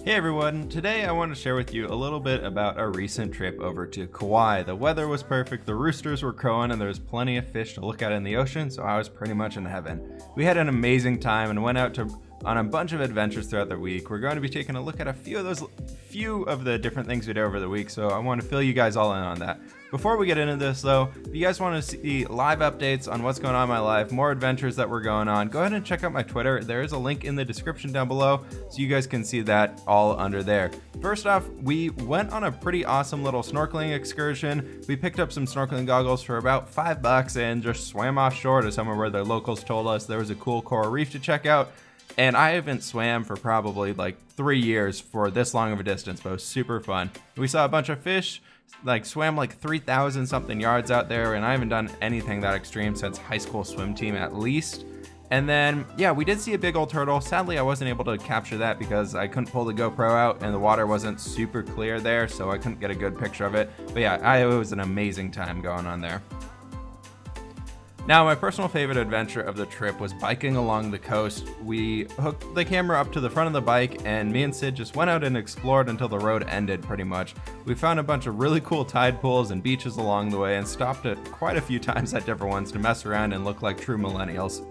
Hey everyone, today I want to share with you a little bit about our recent trip over to Kauai. The weather was perfect, the roosters were crowing, and there was plenty of fish to look at in the ocean, so I was pretty much in heaven. We had an amazing time and went out on a bunch of adventures throughout the week. We're going to be taking a look at a few of the different things we did over the week, so I want to fill you guys all in on that. Before we get into this though, if you guys want to see live updates on what's going on in my life, more adventures that we're going on, go ahead and check out my Twitter. There is a link in the description down below so you guys can see that all under there. First off, we went on a pretty awesome little snorkeling excursion. We picked up some snorkeling goggles for about $5 and just swam offshore to somewhere where the locals told us there was a cool coral reef to check out. And I haven't swam for probably like 3 years for this long of a distance, but it was super fun. We saw a bunch of fish, swam like 3,000 something yards out there, and I haven't done anything that extreme since high school swim team at least. And then, yeah, we did see a big old turtle. Sadly, I wasn't able to capture that because I couldn't pull the GoPro out and the water wasn't super clear there, so I couldn't get a good picture of it. But yeah, it was an amazing time going on there. Now, my personal favorite adventure of the trip was biking along the coast. We hooked the camera up to the front of the bike and me and Sid just went out and explored until the road ended pretty much. We found a bunch of really cool tide pools and beaches along the way and stopped at quite a few times at different ones to mess around and look like true millennials.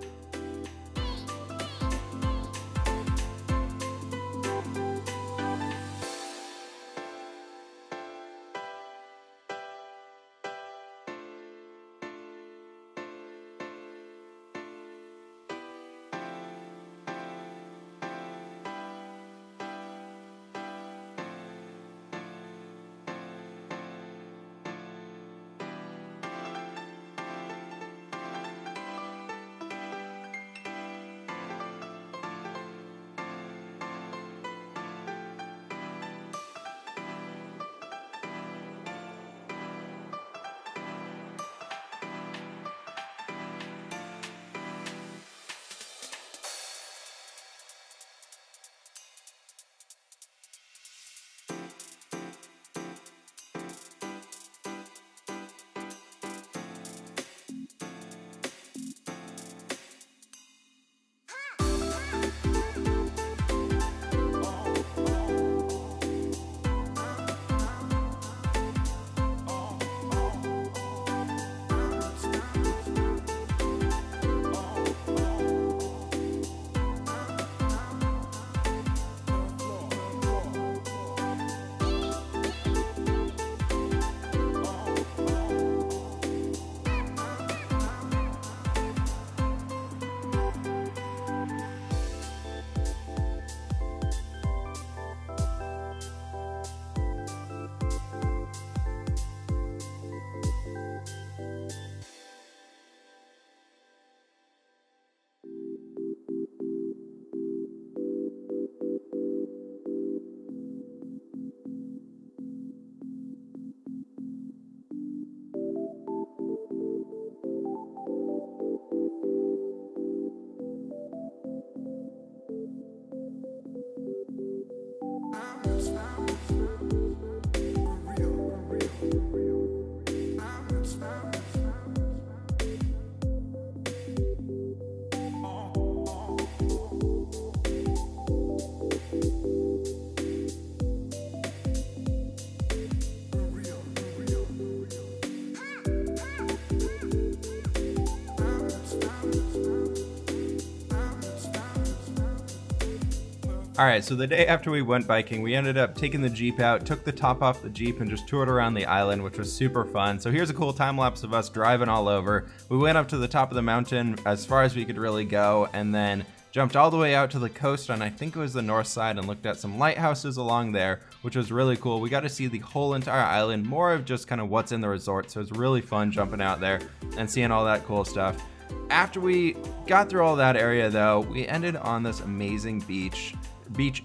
Alright, so the day after we went biking, we ended up taking the Jeep out, took the top off the Jeep, and just toured around the island, which was super fun. So here's a cool time lapse of us driving all over. We went up to the top of the mountain as far as we could really go, and then jumped all the way out to the coast on I think it was the north side and looked at some lighthouses along there, which was really cool. We got to see the whole entire island, more of just kind of what's in the resort, so it was really fun jumping out there and seeing all that cool stuff. After we got through all that area though, we ended on this amazing beach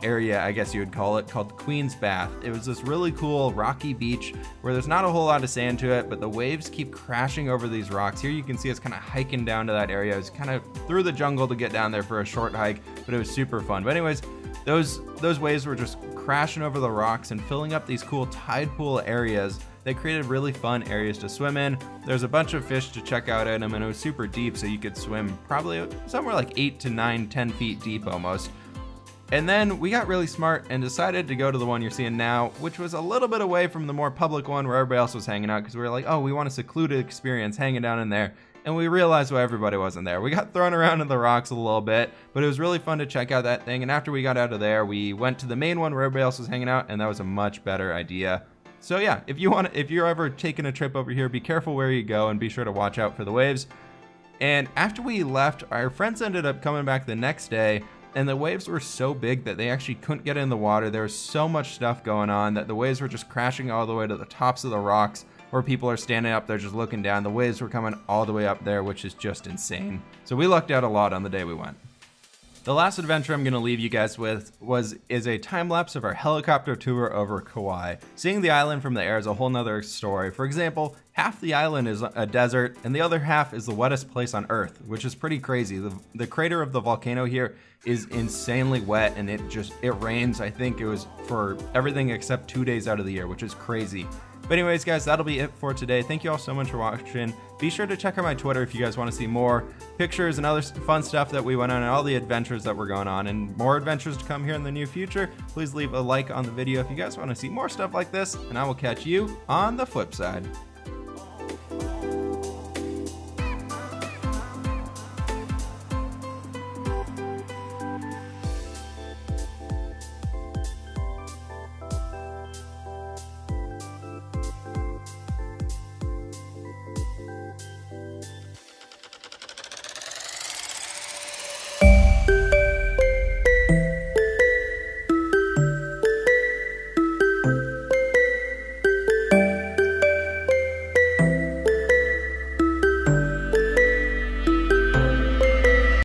area, I guess you would call it, called Queen's Bath. It was this really cool rocky beach where there's not a whole lot of sand to it, but the waves keep crashing over these rocks. Here you can see us kind of hiking down to that area. It was kind of through the jungle to get down there for a short hike, but it was super fun. But anyways, those waves were just crashing over the rocks and filling up these cool tide pool areas. They created really fun areas to swim in. There's a bunch of fish to check out in them, and it was super deep, so you could swim probably somewhere like 8 to 9, 10 feet deep almost. And then we got really smart and decided to go to the one you're seeing now, which was a little bit away from the more public one where everybody else was hanging out, because we were like, oh, we want a secluded experience hanging down in there. And we realized why everybody wasn't there. We got thrown around in the rocks a little bit, but it was really fun to check out that thing. And after we got out of there, we went to the main one where everybody else was hanging out, and that was a much better idea. So yeah, if you're ever taking a trip over here, be careful where you go and be sure to watch out for the waves. And after we left, our friends ended up coming back the next day, and the waves were so big that they actually couldn't get in the water. There was so much stuff going on that the waves were just crashing all the way to the tops of the rocks, where people are standing up there just looking down. The waves were coming all the way up there, which is just insane. So we lucked out a lot on the day we went. The last adventure I'm going to leave you guys with is a time lapse of our helicopter tour over Kauai. Seeing the island from the air is a whole nother story. For example, half the island is a desert and the other half is the wettest place on Earth, which is pretty crazy. The crater of the volcano here is insanely wet, and it rains. I think it was for everything except 2 days out of the year, which is crazy. But anyways, guys, that'll be it for today. Thank you all so much for watching. Be sure to check out my Twitter if you guys want to see more pictures and other fun stuff that we went on and all the adventures that were going on, and more adventures to come here in the near future. Please leave a like on the video if you guys want to see more stuff like this, and I will catch you on the flip side.